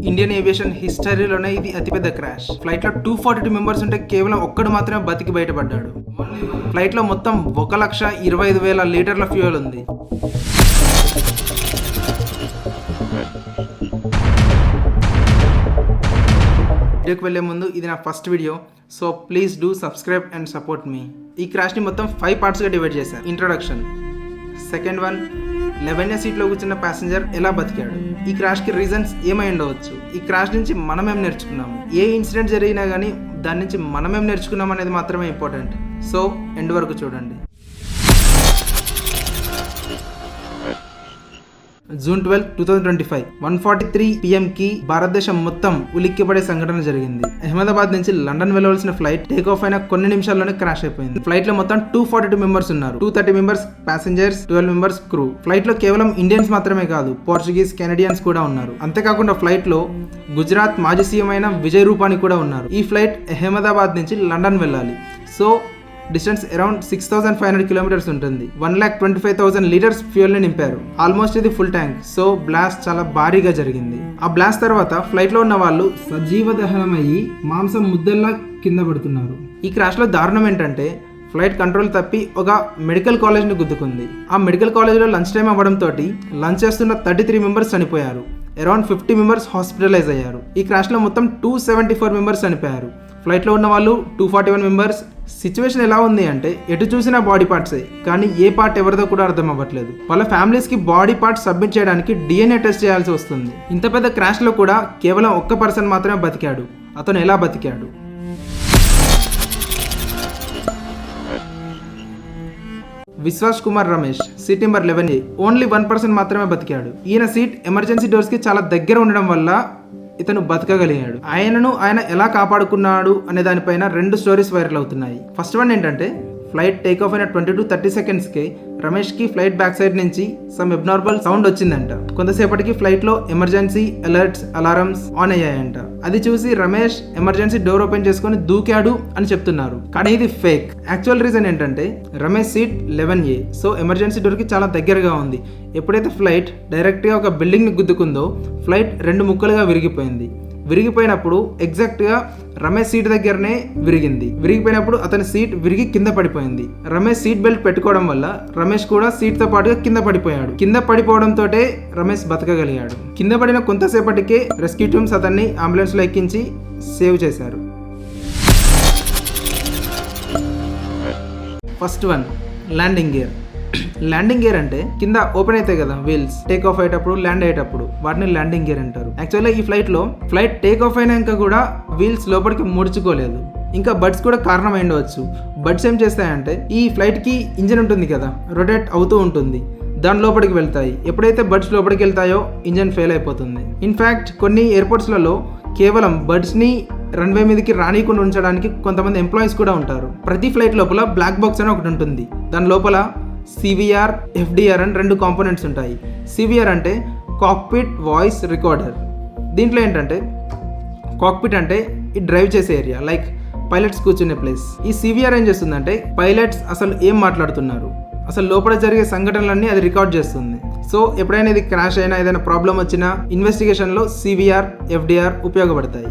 Indian aviation హిస్టరీలోనే ఇది అతిపెద్ద crash. Flight లో 242 మెంబర్స్ ఉంటే కేవలం ఒక్కడు మాత్రమే బతికి బయటపడ్డాడు. ఫ్లైట్ లో మొత్తం 1,25,000 లీటర్ల ఫ్యూయల్ ఉంది. వీడియోకి వెళ్లే ముందు ఇది నా first video, so please do subscribe and support me. ఈ క్రాష్ ని మొత్తం 5 పార్ట్స్ గా డివైడ్ చేశాను. ఇంట్రొడక్షన్, సెకండ్ వన్ 11 సీట్లో కూర్చున్న ప్యాసింజర్ ఎలా బతికాడు, ఈ క్రాష్ కి రీజన్స్ ఏమై ఉండవచ్చు, ఈ క్రాష్ నుంచి మనమేం నేర్చుకున్నాము, ఏ ఇన్సిడెంట్ జరిగినా కానీ దాని నుంచి మనమేం నేర్చుకున్నాం అనేది మాత్రమే ఇంపార్టెంట్. సో ఎండ్ వరకు చూడండి. జూన్ 12, 2025 1:43 PM కి భారతదేశం మొత్తం ఉలిక్కిపడే సంఘటన జరిగింది. అహ్మదాబాద్ నుంచి లండన్ వెళ్లవలసిన ఫ్లైట్ టేక్ ఆఫ్ అయిన కొన్ని నిమిషాల్లోనే క్రాష్ అయిపోయింది. ఫ్లైట్ లో మొత్తం 242 మెంబర్స్ ఉన్నారు. 230 members passengers, 12 members crew. Flight లో కేవలం ఇండియన్స్ మాత్రమే కాదు, పోర్చుగీస్, కెనడియన్స్ కూడా ఉన్నారు. అంతేకాకుండా ఫ్లైట్ లో గుజరాత్ మాజీ సీఎం అయిన విజయ్ రూపానీ కూడా ఉన్నారు. ఈ ఫ్లైట్ అహ్మదాబాద్ నుంచి లండన్ వెళ్ళాలి. సో డిస్టెన్స్ అరౌండ్ 6,500 కిలోమీటర్స్ ఉంటుంది. 1,25,000 లీటర్స్ ఫ్యూయల్ ని నింపారు. ఆల్మోస్ట్ ఇది ఫుల్ ట్యాంక్. సో బ్లాస్ట్ చాలా భారీగా జరిగింది. ఆ బ్లాస్ట్ తర్వాత ఫ్లైట్ లో ఉన్న వాళ్ళు సజీవ దహనమయ్యి మాంసం ముద్దల్లా కింద పడుతున్నారు. ఈ క్రాష్ లో దారుణం ఏంటంటే ఫ్లైట్ కంట్రోల్ తప్పి ఒక మెడికల్ కాలేజ్ ని గుద్దుకుంది. ఆ మెడికల్ కాలేజ్ లో లంచ్ టైం అవ్వడంతో లంచ్ చేస్తున్న 33 మెంబర్స్ చనిపోయారు. అరౌండ్ 50 మెంబర్స్ హాస్పిటలైజ్ అయ్యారు. ఈ క్రాష్ లో మొత్తం 274 మెంబర్స్ చనిపోయారు. ఫ్లైట్ లో ఉన్న వాళ్ళు 241 మెంబర్స్. సిచ్యువేషన్ ఎలా ఉంది అంటే ఎటు చూసినా బాడీ పార్ట్సే, కానీ ఏ పార్ట్ ఎవరిదో కూడా అర్థం అవ్వట్లేదు. వాళ్ళ ఫ్యామిలీస్ కి బాడీ పార్ట్స్ సబ్మిట్ చేయడానికి DNA టెస్ట్ చేయాల్సి వస్తుంది. ఇంత పెద్ద క్రాష్ లో కూడా కేవలం ఒక్క పర్సన్ మాత్రమే బతికాడు. అతను ఎలా బతికాడు? Vishwas Kumar Ramesh, seat number 11A. Only 1% మాత్రమే బతికాడు. ఈయన సీట్ ఎమర్జెన్సీ డోర్స్ కి చాలా దగ్గర ఉండడం వల్ల ఇతను బతకగలిగాడు. ఆయన ఎలా కాపాడుకున్నాడు అనే దానిపైన 2 స్టోరీస్ వైరల్ అవుతున్నాయి. ఫస్ట్ వన్ ఏంటంటే ఫ్లైట్ టేక్ ఆఫ్ అయిన 20 to 30 seconds కి రమేష్ కి ఫ్లైట్ బ్యాక్ సైడ్ నుంచి సమ్ అబ్నార్మల్ సౌండ్ వచ్చిందంట. కొంతసేపటికి ఫ్లైట్ లో ఎమర్జెన్సీ అలర్ట్స్, అలారమ్స్ ఆన్ అయ్యాయంట. అది చూసి రమేష్ ఎమర్జెన్సీ డోర్ ఓపెన్ చేసుకొని దూకాడు అని చెప్తున్నారు, కానీ ఇది ఫేక్. యాక్చువల్ రీజన్ ఏంటంటే Ramesh seat 11A, so emergency door కి చాలా దగ్గరగా ఉంది. ఎప్పుడైతే ఫ్లైట్ డైరెక్ట్ గా ఒక బిల్డింగ్ ని గుద్దుకుందో ఫ్లైట్ 2 ముక్కలుగా విరిగిపోయింది. విరిగిపోయినప్పుడు ఎగ్జాక్ట్ గా రమేష్ సీట్ దగ్గరనే విరిగింది. విరిగిపోయినప్పుడు అతని సీట్ విరిగి కింద పడిపోయింది. రమేష్ సీట్ బెల్ట్ పెట్టుకోవడం వల్ల రమేష్ కూడా సీట్ తో పాటుగా కింద పడిపోయాడు. కింద పడిపోవడంతో రమేష్ బతకగలిగాడు. కింద పడిన కొంతసేపటికే రెస్క్యూ టీమ్స్ అతన్ని అంబులెన్స్ లో ఎక్కించి సేవ్ చేశారు. First one landing gear. Landing gear అంటే కింద ఓపెన్ అవుతాయి కదా వీల్స్, టేక్ ఆఫ్ అయ్యేటప్పుడు, ల్యాండ్ అయ్యేటప్పుడు, వాటిని ల్యాండింగ్ గేర్ అంటారు. యాక్చువల్గా ఈ ఫ్లైట్ లో ఫ్లైట్ టేక్ ఆఫ్ అయినాక కూడా వీల్స్ లోపలికి ముడుచుకోలేదు. ఇంకా బడ్స్ కూడా కారణం ఉండవచ్చు. బడ్స్ ఏం చేస్తాయంటే ఈ ఫ్లైట్ కి ఇంజిన్ ఉంటుంది కదా, రొటేట్ అవుతూ ఉంటుంది, దాని లోపలికి వెళ్తాయి. ఎప్పుడైతే బడ్స్ లోపలికి వెళ్తాయో ఇంజిన్ ఫెయిల్ అయిపోతుంది. ఇన్ఫ్యాక్ట్ కొన్ని ఎయిర్పోర్ట్స్లలో కేవలం బడ్స్ ని రన్వే మీదకి రానియకుండా ఉంచడానికి కొంతమంది ఎంప్లాయీస్ కూడా ఉంటారు. ప్రతి ఫ్లైట్ లోపల బ్లాక్ బాక్స్ అని ఒకటి ఉంటుంది. దాని లోపల CVR, FDR అని 2 కాంపోనెంట్స్ ఉంటాయి. CVR అంటే కాక్పిట్ వాయిస్ రికార్డర్. దీంట్లో ఏంటంటే కాక్పిట్ అంటే ఈ డ్రైవ్ చేసే ఏరియా, లైక్ పైలట్స్ కూర్చునే ప్లేస్. ఈ CVR ఏం చేస్తుందంటే పైలట్స్ అసలు ఏం మాట్లాడుతున్నారు, అసలు లోపల జరిగే సంఘటనలన్నీ అది రికార్డ్ చేస్తుంది. సో ఎప్పుడైనా ఇది క్రాష్ అయినా, ఏదైనా ప్రాబ్లం వచ్చినా ఇన్వెస్టిగేషన్లో CVR, FDR ఉపయోగపడతాయి.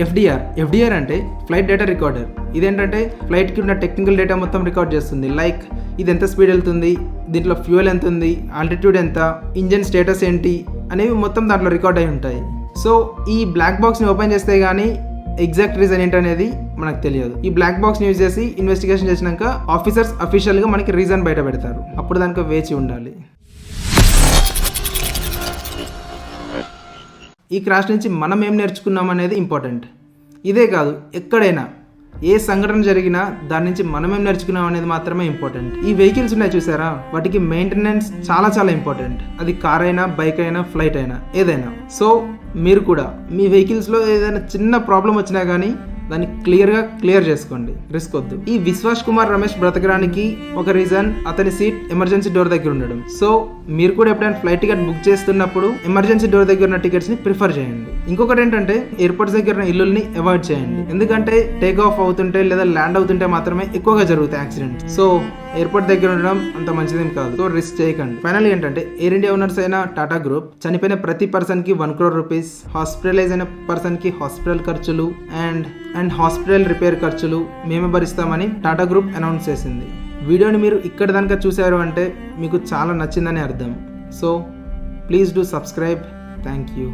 FDR అంటే ఫ్లైట్ డేటా రికార్డర్. ఇదేంటంటే ఫ్లైట్కి ఉన్న టెక్నికల్ డేటా మొత్తం రికార్డ్ చేస్తుంది. లైక్ ఇది ఎంత స్పీడ్ వెళ్తుంది, దీంట్లో ఫ్యూయల్ ఎంత ఉంది, ఆల్టిట్యూడ్ ఎంత, ఇంజన్ స్టేటస్ ఏంటి అనేవి మొత్తం దాంట్లో రికార్డ్ అయి ఉంటాయి. సో ఈ బ్లాక్ బాక్స్ని ఓపెన్ చేస్తే కానీ ఎగ్జాక్ట్ రీజన్ ఏంటనేది మనకు తెలియదు. ఈ బ్లాక్ బాక్స్ని యూజ్ చేసి ఇన్వెస్టిగేషన్ చేసినాక ఆఫీసర్స్ అఫీషియల్గా మనకి రీజన్ బయట పెడతారు. అప్పుడు దానికి వేచి ఉండాలి. ఈ క్రాష్ నుంచి మనం ఏం నేర్చుకున్నాం అనేది ఇంపార్టెంట్. ఇదే కాదు, ఎక్కడైనా ఏ సంఘటన జరిగినా దాని నుంచి మనం ఏం నేర్చుకున్నాం అనేది మాత్రమే ఇంపార్టెంట్. ఈ వెహికల్స్ ఉన్నాయి చూసారా, వాటికి మెయింటెనెన్స్ చాలా ఇంపార్టెంట్. అది కార్ అయినా, బైక్ అయినా, ఫ్లైట్ అయినా, ఏదైనా. సో మీరు కూడా మీ వెహికల్స్లో ఏదైనా చిన్న ప్రాబ్లం వచ్చినా కానీ దాన్ని క్లియర్ చేసుకోండి, రిస్క్ వద్దు. ఈ విశ్వాస్ కుమార్ రమేష్ బ్రతకడానికి ఒక రీజన్ అతని సీట్ ఎమర్జెన్సీ డోర్ దగ్గర ఉండడం. సో మీరు కూడా ఎప్పుడైనా ఫ్లైట్ టికెట్ బుక్ చేస్తున్నప్పుడు ఎమర్జెన్సీ డోర్ దగ్గర ఉన్న టికెట్స్ ని ప్రిఫర్ చేయండి. ఇంకొకటి ఏంటంటే ఎయిర్పోర్ట్స్ దగ్గర ఉన్న ఇల్లుల్ని అవాయిడ్ చేయండి. ఎందుకంటే టేక్ ఆఫ్ అవుతుంటే లేదా ల్యాండ్ అవుతుంటే మాత్రమే ఎక్కువగా జరుగుతాయి యాక్సిడెంట్స్. సో ఎయిర్పోర్ట్ దగ్గర ఉండడం అంత మంచిదేం కాదు. సో రిస్క్ చేయకండి. ఫైనల్ ఏంటంటే ఎయిర్ ఇండియా ఓనర్స్ అయిన టాటా గ్రూప్ చనిపోయిన ప్రతి పర్సన్ కి 1 crore రూపీస్, హాస్పిటలైజ్ అయిన పర్సన్ కి హాస్పిటల్ ఖర్చులు అండ్ హాస్పిటల్ రిపేర్ ఖర్చులు మేమే భరిస్తామని టాటా గ్రూప్ అనౌన్స్ చేసింది. వీడియోని మీరు ఇక్కడ దాకా చూశారు అంటే మీకు చాలా నచ్చిందని అర్థం. So please do subscribe. Thank you.